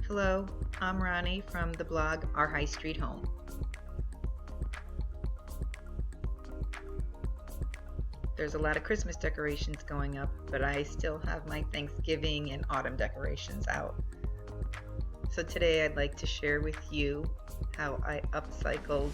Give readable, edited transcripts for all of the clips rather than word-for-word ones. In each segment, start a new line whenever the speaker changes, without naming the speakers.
Hello, I'm Ronnie from the blog Our High Street Home. There's a lot of Christmas decorations going up, but I still have my Thanksgiving and autumn decorations out. So today I'd like to share with you how I upcycled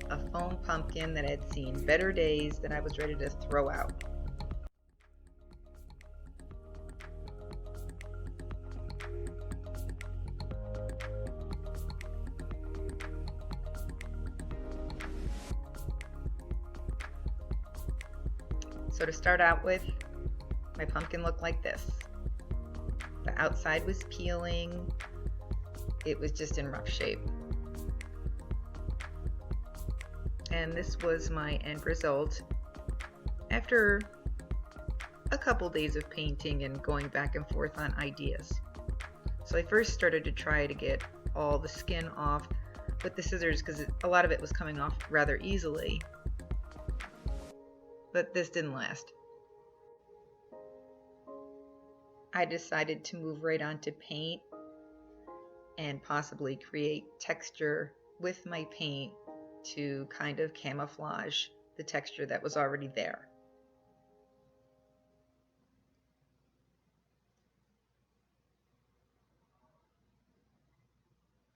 a foam pumpkin that had seen better days that I was ready to throw out. So to start out with, my pumpkin looked like this. The outside was peeling. It was just in rough shape. And this was my end result after a couple days of painting and going back and forth on ideas. So I first started to try to get all the skin off with the scissors because a lot of it was coming off rather easily. But this didn't last. I decided to move right on to paint and possibly create texture with my paint to kind of camouflage the texture that was already there.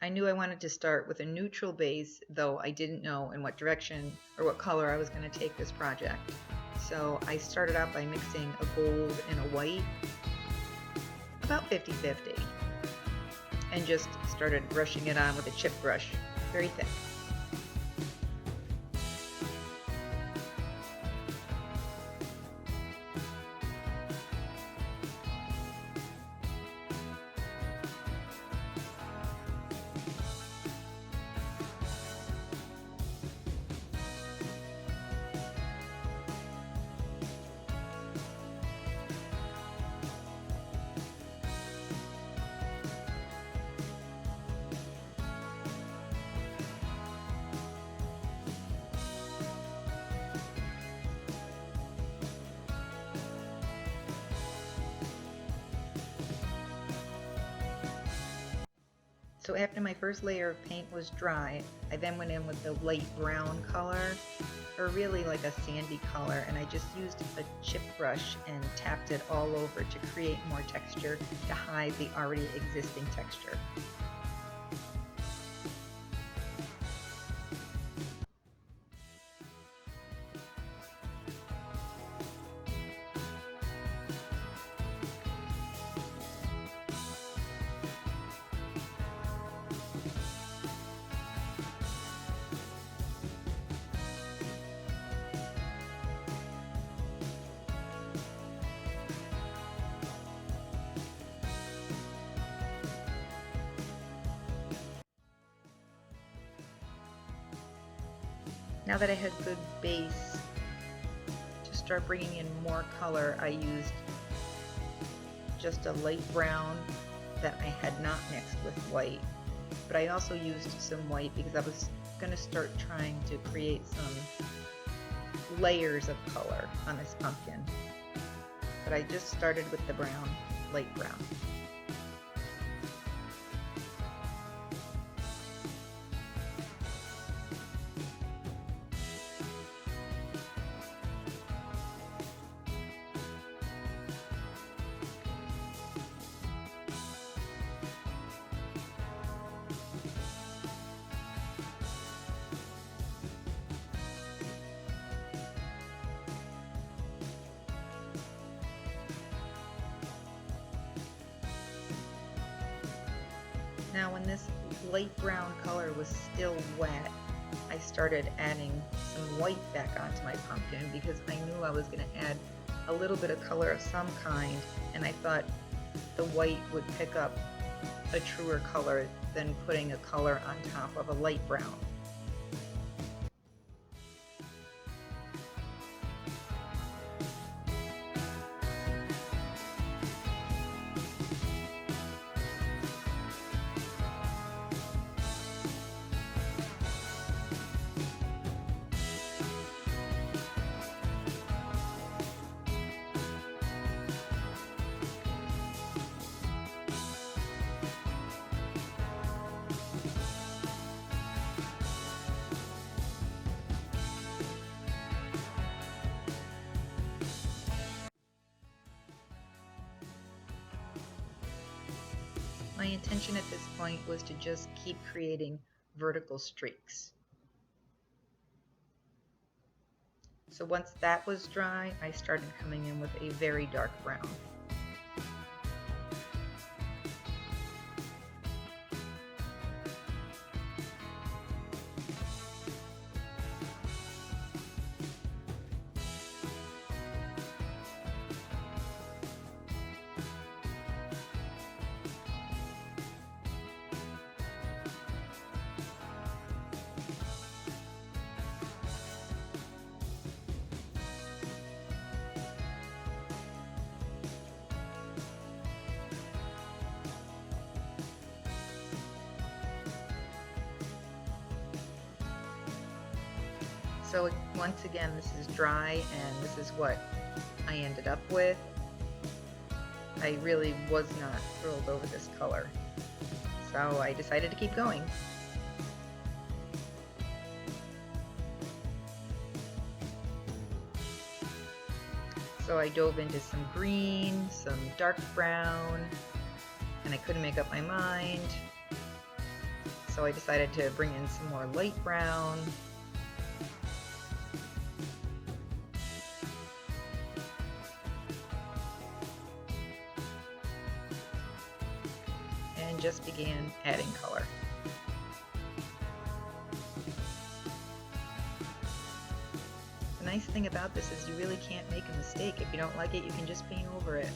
I knew I wanted to start with a neutral base, though I didn't know in what direction or what color I was going to take this project. So I started out by mixing a gold and a white, about 50-50, and just started brushing it on with a chip brush, very thick. So after my first layer of paint was dry, I then went in with the light brown color, or really like a sandy color, and I just used a chip brush and tapped it all over to create more texture to hide the already existing texture. Now that I had good base, to start bringing in more color, I used just a light brown that I had not mixed with white. But I also used some white because I was going to start trying to create some layers of color on this pumpkin. But I just started with the brown, light brown. Now when this light brown color was still wet, I started adding some white back onto my pumpkin because I knew I was going to add a little bit of color of some kind, and I thought the white would pick up a truer color than putting a color on top of a light brown. My intention at this point was to just keep creating vertical streaks. So once that was dry, I started coming in with a very dark brown. So once again, this is dry, and this is what I ended up with. I really was not thrilled over this color, so I decided to keep going. So I dove into some green, some dark brown, and I couldn't make up my mind. So I decided to bring in some more light brown. And just began adding color. The nice thing about this is you really can't make a mistake. If you don't like it, you can just paint over it.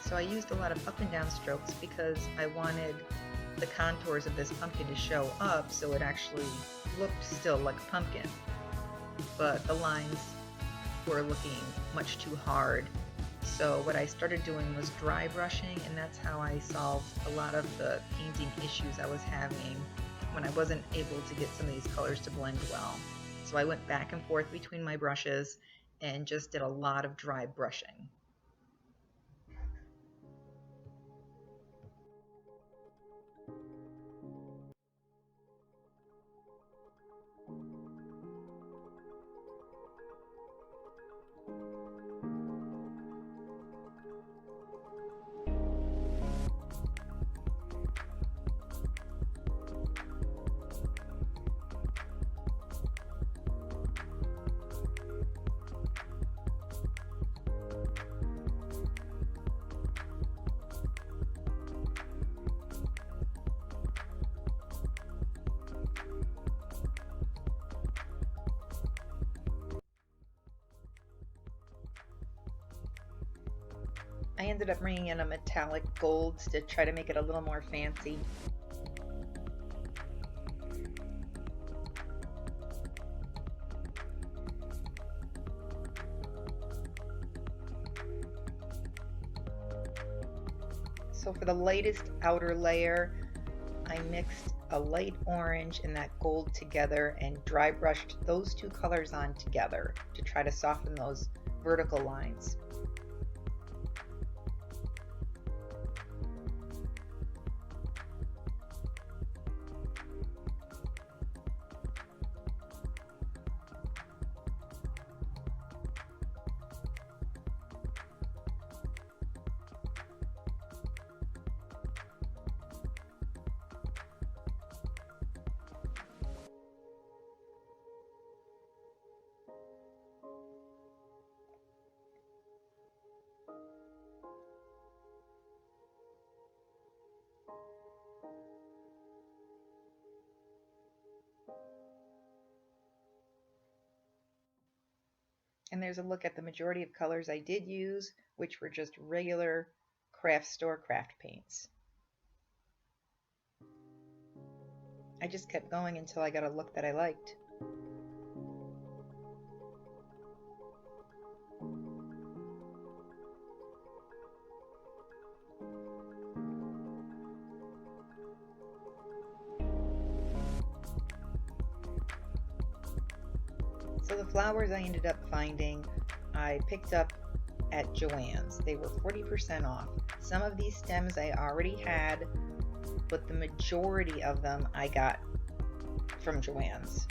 So I used a lot of up and down strokes because I wanted the contours of this pumpkin to show up so it actually looked still like a pumpkin. But the lines were looking much too hard. So what I started doing was dry brushing, and that's how I solved a lot of the painting issues I was having when I wasn't able to get some of these colors to blend well. So I went back and forth between my brushes and just did a lot of dry brushing. I ended up bringing in a metallic gold to try to make it a little more fancy. So for the lightest outer layer, I mixed a light orange and that gold together and dry brushed those two colors on together to try to soften those vertical lines. And there's a look at the majority of colors I did use, which were just regular craft store craft paints. I just kept going until I got a look that I liked. So the flowers I ended up finding, I picked up at Joann's. They were 40% off. Some of these stems I already had, but the majority of them I got from Joann's.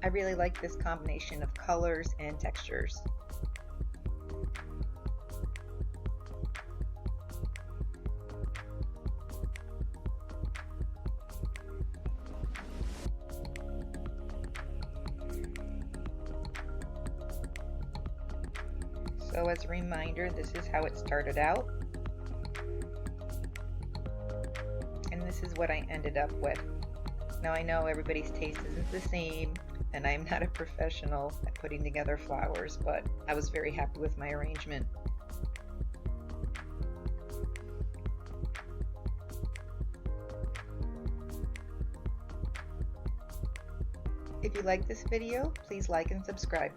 I really like this combination of colors and textures. So as a reminder, this is how it started out. And this is what I ended up with. Now I know everybody's taste isn't the same, and I'm not a professional at putting together flowers, but I was very happy with my arrangement. If you like this video, please like and subscribe.